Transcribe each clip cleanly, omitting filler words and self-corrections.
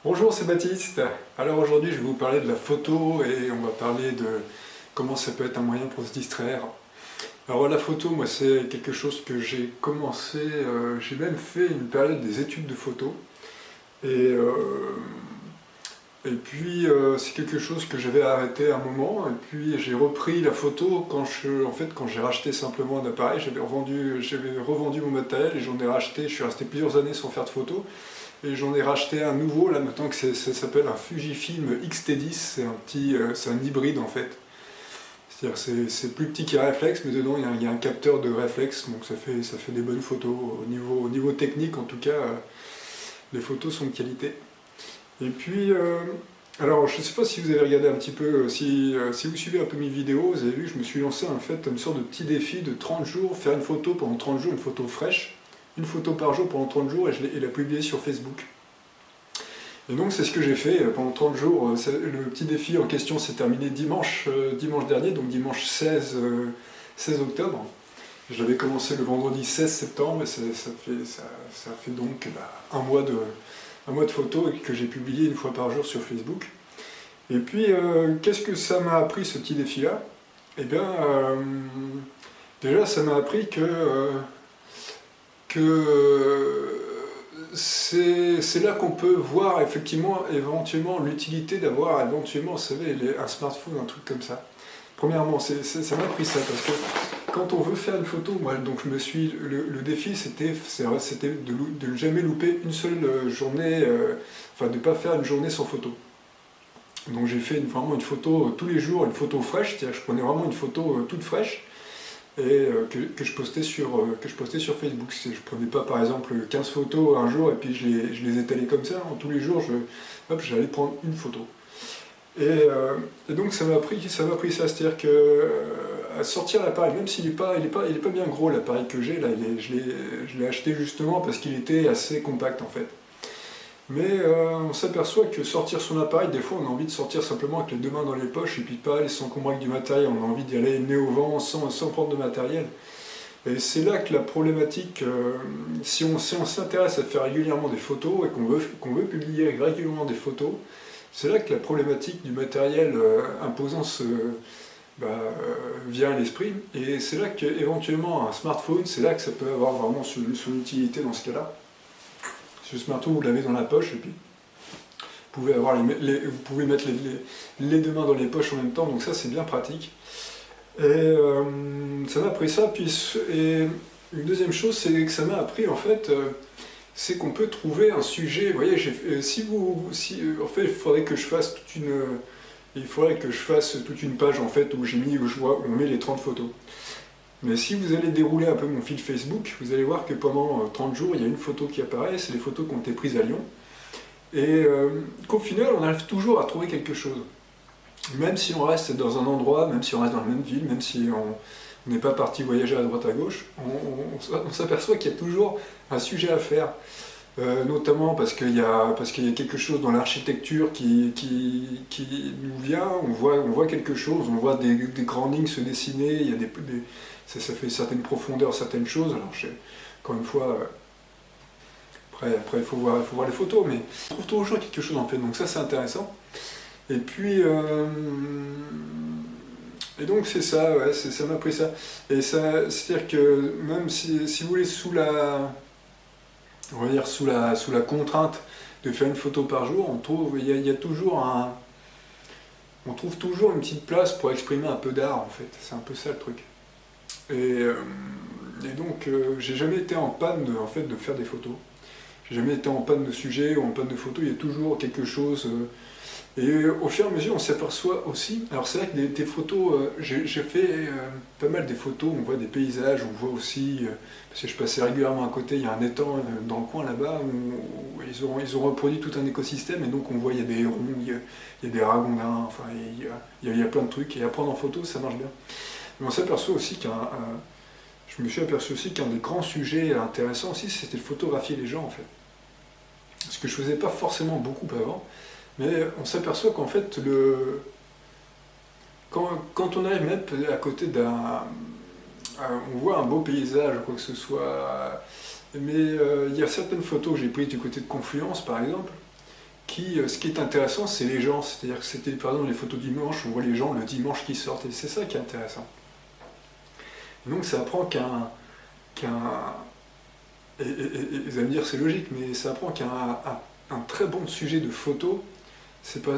Bonjour, c'est Baptiste. Alors aujourd'hui, je vais vous parler de la photo et on va parler de comment ça peut être un moyen pour se distraire. Alors la photo, moi, c'est quelque chose que j'ai commencé, j'ai même fait une période des études de photo. Et, euh, et puis c'est quelque chose que j'avais arrêté à un moment. Et puis j'ai repris la photo quand j'ai racheté simplement un appareil. J'avais revendu mon matériel et j'en ai racheté. Je suis resté plusieurs années sans faire de photos. Et j'en ai racheté un nouveau là maintenant que ça s'appelle un Fujifilm X-T10, c'est un hybride en fait. C'est-à-dire c'est plus petit qu'un réflexe, mais dedans il y a un capteur de réflexe, donc ça fait des bonnes photos. Au niveau technique en tout cas, les photos sont de qualité. Et puis, alors je ne sais pas si vous avez regardé un petit peu, si vous suivez un peu mes vidéos, vous avez vu que je me suis lancé en fait une sorte de petit défi de 30 jours, faire une photo pendant 30 jours, une photo fraîche. Une photo par jour pendant 30 jours et je l'ai publiée sur Facebook. Et donc c'est ce que j'ai fait pendant 30 jours. Le petit défi en question s'est terminé dimanche dernier, donc dimanche 16 octobre. J'avais commencé le vendredi 16 septembre et ça fait donc un mois de photos que j'ai publié une fois par jour sur Facebook. Et puis qu'est-ce que ça m'a appris ce petit défi-là? Eh bien, déjà ça m'a appris que c'est là qu'on peut voir éventuellement l'utilité d'avoir éventuellement, vous savez, un smartphone, un truc comme ça. Premièrement, ça m'a appris ça, parce que quand on veut faire une photo, moi, donc le défi c'était de ne jamais louper une seule journée, enfin de ne pas faire une journée sans photo. Donc j'ai fait vraiment une photo tous les jours, une photo fraîche, c'est-à-dire que je prenais vraiment une photo toute fraîche, et que je postais sur Facebook. Je prenais pas par exemple 15 photos un jour et puis je les étalais comme ça. Tous les jours, j'allais prendre une photo. Et donc ça m'a appris ça, c'est-à-dire que à sortir l'appareil, même s'il n'est pas bien gros l'appareil que j'ai, là, je l'ai acheté justement parce qu'il était assez compact en fait. Mais on s'aperçoit que sortir son appareil, des fois on a envie de sortir simplement avec les deux mains dans les poches et puis pas aller s'encombrer avec du matériel, on a envie d'y aller nez au vent sans prendre de matériel. Et c'est là que la problématique, si on s'intéresse à faire régulièrement des photos et qu'on veut publier régulièrement des photos, c'est là que la problématique du matériel imposant vient à l'esprit. Et c'est là qu'éventuellement un smartphone, c'est là que ça peut avoir vraiment son utilité dans ce cas-là. Ce smartphone, vous l'avez dans la poche et puis vous pouvez mettre les deux mains dans les poches en même temps, donc ça c'est bien pratique. Et ça m'a appris ça, et une deuxième chose c'est que ça m'a appris en fait, c'est qu'on peut trouver un sujet, vous voyez, en fait il faudrait que je fasse toute une page en fait où on met les 30 photos. Mais si vous allez dérouler un peu mon fil Facebook, vous allez voir que pendant 30 jours, il y a une photo qui apparaît, c'est les photos qui ont été prises à Lyon. Et qu'au final, on arrive toujours à trouver quelque chose. Même si on reste dans un endroit, même si on reste dans la même ville, même si on n'est pas parti voyager à droite à gauche, on s'aperçoit qu'il y a toujours un sujet à faire. Notamment parce qu'il y a quelque chose dans l'architecture qui nous vient, on voit quelque chose, on voit des grandes lignes se dessiner, il y a ça fait certaines profondeurs, certaines choses. Alors, encore une fois, après il faut voir les photos, mais on trouve toujours quelque chose en fait, donc ça c'est intéressant. Et puis, et donc c'est ça, ouais, ça m'a pris ça. Et ça, c'est-à-dire que même si vous voulez on va dire sous la contrainte de faire une photo par jour, on trouve toujours une petite place pour exprimer un peu d'art en fait, c'est un peu ça le truc. Et donc j'ai jamais été en panne en fait, de faire des photos. J'ai jamais été en panne de sujet ou en panne de photos, il y a toujours quelque chose. Et au fur et à mesure, on s'aperçoit aussi. Alors c'est vrai que des photos, j'ai fait pas mal des photos, on voit des paysages, on voit aussi, parce que je passais régulièrement à côté, il y a un étang dans le coin là-bas, où ils ont reproduit tout un écosystème, et donc on voit il y a des hérons, il y a des ragondins, enfin il y a plein de trucs, et à prendre en photo, ça marche bien. Mais on s'aperçoit aussi je me suis aperçu aussi qu'un des grands sujets intéressants aussi, c'était de photographier les gens en fait. Ce que je faisais pas forcément beaucoup avant. Mais on s'aperçoit qu'en fait, quand on arrive même à côté on voit un beau paysage, quoi que ce soit, mais il y a certaines photos que j'ai prises du côté de Confluence, par exemple, ce qui est intéressant, c'est les gens. C'est-à-dire que c'était par exemple les photos dimanche, on voit les gens le dimanche qui sortent, et c'est ça qui est intéressant. Et donc ça apprend et vous allez me dire c'est logique, mais ça apprend un très bon sujet de photo, ça peut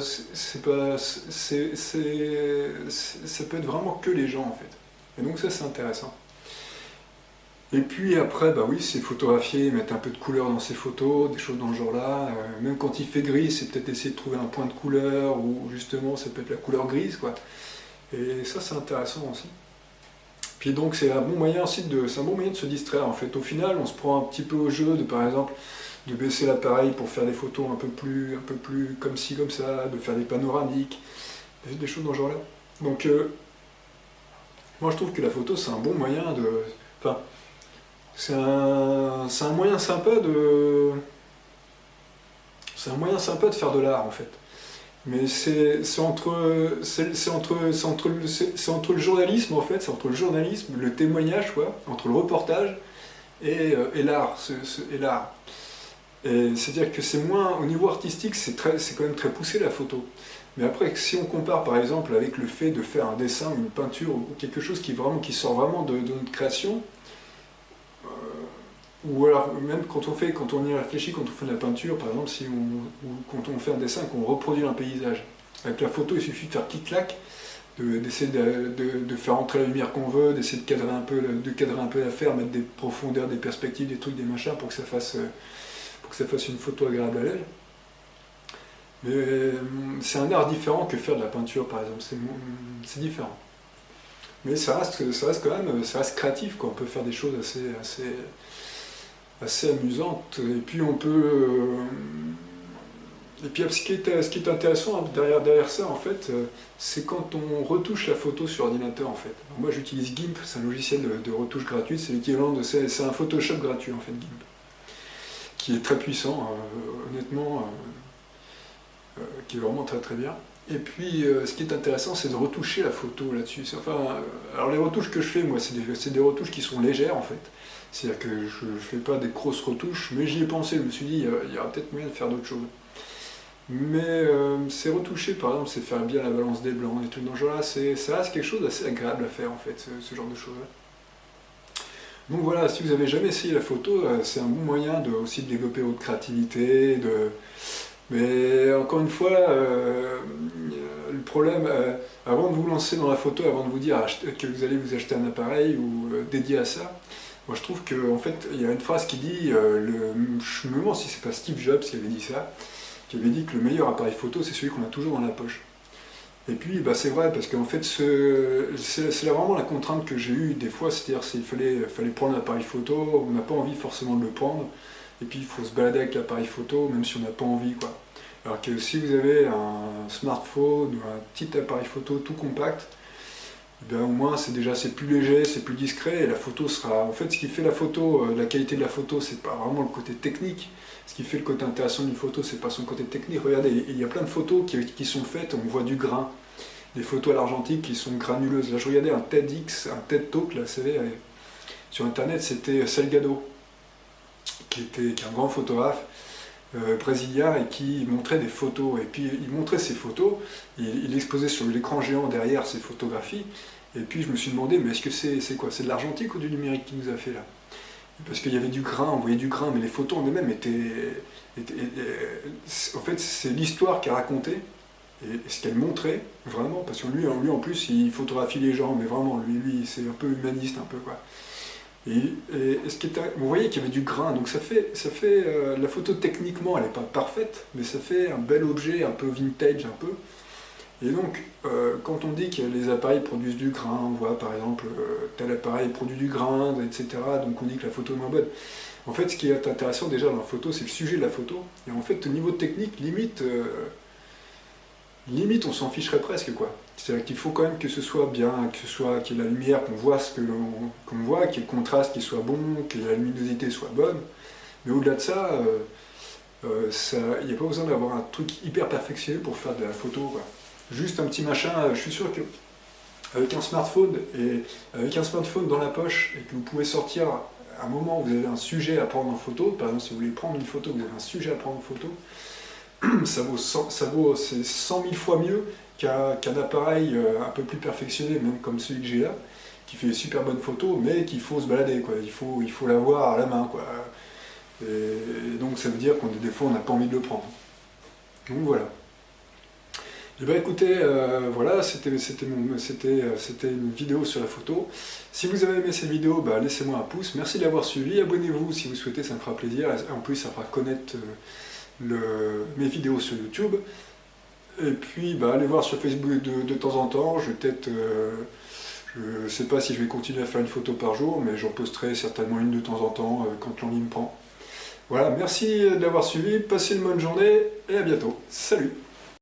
être vraiment que les gens en fait. Et donc ça c'est intéressant. Et puis après, bah oui, c'est photographier, mettre un peu de couleur dans ses photos, des choses dans ce genre-là. Même quand il fait gris, c'est peut-être essayer de trouver un point de couleur, ou justement ça peut être la couleur grise, quoi. Et ça c'est intéressant aussi. Puis donc c'est un bon moyen aussi c'est un bon moyen de se distraire en fait. Au final, on se prend un petit peu au jeu de par exemple de baisser l'appareil pour faire des photos un peu plus comme ci comme ça, de faire des panoramiques, des choses dans ce genre-là. Donc moi je trouve que la photo c'est un bon moyen de, enfin c'est un moyen sympa de faire de l'art en fait. Mais c'est entre le journalisme en fait, c'est entre le journalisme, le témoignage quoi, entre le reportage et l'art, et l'art. Et c'est-à-dire que c'est moins, au niveau artistique, c'est quand même très poussé la photo. Mais après, si on compare par exemple avec le fait de faire un dessin, une peinture ou quelque chose qui sort vraiment de notre création, ou alors même quand on y réfléchit, quand on fait de la peinture, par exemple, ou quand on fait un dessin, qu'on reproduit un paysage. Avec la photo, il suffit de faire clic-clac, d'essayer de faire entrer la lumière qu'on veut, d'essayer de cadrer un peu l'affaire, mettre des profondeurs, des perspectives, des trucs, des machins, pour que ça fasse une photo agréable à l'œil. Mais c'est un art différent que faire de la peinture, par exemple. C'est différent. Mais ça reste quand même, ça reste créatif, quoi. On peut faire des choses assez amusantes. Et puis on peut. Et puis ce qui est intéressant derrière ça, en fait, c'est quand on retouche la photo sur ordinateur, en fait. Alors moi, j'utilise GIMP, c'est un logiciel de retouche gratuite. C'est l'équivalent c'est un Photoshop gratuit, en fait, GIMP, qui est très puissant, honnêtement, qui est vraiment très très bien. Et puis, ce qui est intéressant, c'est de retoucher la photo là-dessus. Alors les retouches que je fais, moi, c'est des retouches qui sont légères, en fait. C'est-à-dire que je ne fais pas des grosses retouches, mais j'y ai pensé, je me suis dit, il y aura peut-être moyen de faire d'autres choses. Mais c'est retoucher, par exemple, c'est faire bien la balance des blancs, des trucs dans ce genre-là, ça reste quelque chose d'assez agréable à faire, en fait, ce genre de choses-là. Donc voilà, si vous n'avez jamais essayé la photo, c'est un bon moyen aussi de développer votre créativité, mais encore une fois, le problème, avant de vous lancer dans la photo, avant de vous dire que vous allez vous acheter un appareil ou dédié à ça, moi je trouve qu'en fait, il y a une phrase qui dit, je me demande si c'est pas Steve Jobs qui avait dit ça, qui avait dit que le meilleur appareil photo, c'est celui qu'on a toujours dans la poche. Et puis, bah, c'est vrai, parce qu'en fait, c'est vraiment la contrainte que j'ai eue des fois, c'est-à-dire qu'il fallait prendre l'appareil photo, on n'a pas envie forcément de le prendre, et puis il faut se balader avec l'appareil photo, même si on n'a pas envie, quoi. Alors que si vous avez un smartphone ou un petit appareil photo tout compact, eh bien, au moins c'est plus léger, c'est plus discret, et la photo sera... En fait, ce qui fait la photo, la qualité de la photo, c'est pas vraiment le côté technique. Ce qui fait le côté intéressant d'une photo, c'est pas son côté technique. Regardez, il y a plein de photos qui sont faites, on voit du grain. Des photos à l'argentique qui sont granuleuses. Là, je regardais un TEDx, un TED Talk, là, vous savez, sur Internet, c'était Salgado, qui est un grand photographe brésilien et qui montrait des photos. Et puis, il montrait ses photos, il exposait sur l'écran géant derrière ses photographies. Et puis, je me suis demandé, mais est-ce que c'est quoi? C'est de l'argentique ou du numérique qu'il nous a fait là? Parce qu'il y avait du grain, on voyait du grain, mais les photos en elles-mêmes en fait, c'est l'histoire qu'elle racontait, et ce qu'elle montrait, vraiment, parce que lui en plus, il photographie les gens, mais vraiment, lui c'est un peu humaniste, un peu, quoi. Et vous voyez qu'il y avait du grain, donc ça fait la photo techniquement, elle n'est pas parfaite, mais ça fait un bel objet, un peu vintage, un peu. Et donc, quand on dit que les appareils produisent du grain, on voit par exemple tel appareil produit du grain, etc. Donc on dit que la photo est moins bonne. En fait, ce qui est intéressant déjà dans la photo, c'est le sujet de la photo. Et en fait, au niveau technique, limite on s'en ficherait presque, quoi. C'est-à-dire qu'il faut quand même que ce soit bien, qu'il y ait la lumière, qu'on voit ce qu'on voit, qu'il y ait le contraste qui soit bon, que la luminosité soit bonne. Mais au-delà de ça, il n'y a pas besoin d'avoir un truc hyper perfectionné pour faire de la photo, quoi. Juste un petit machin, je suis sûr que avec un smartphone dans la poche et que vous pouvez sortir à un moment où vous avez un sujet à prendre en photo, par exemple si vous voulez prendre une photo, vous avez un sujet à prendre en photo, c'est 100 000 fois mieux qu'un appareil un peu plus perfectionné, même comme celui que j'ai là, qui fait des super bonnes photos, mais qu'il faut se balader, quoi. Il faut l'avoir à la main, quoi. Et donc ça veut dire qu'on des fois on n'a pas envie de le prendre. Donc voilà. Eh bien écoutez, voilà, c'était une vidéo sur la photo. Si vous avez aimé cette vidéo, bah, laissez-moi un pouce. Merci de l'avoir suivi. Abonnez-vous si vous souhaitez, ça me fera plaisir. En plus, ça fera connaître mes vidéos sur YouTube. Et puis, bah, allez voir sur Facebook de temps en temps. Je vais peut-être, je ne sais pas si je vais continuer à faire une photo par jour, mais j'en posterai certainement une de temps en temps quand l'envie me prend. Voilà, merci de l'avoir suivi. Passez une bonne journée et à bientôt. Salut!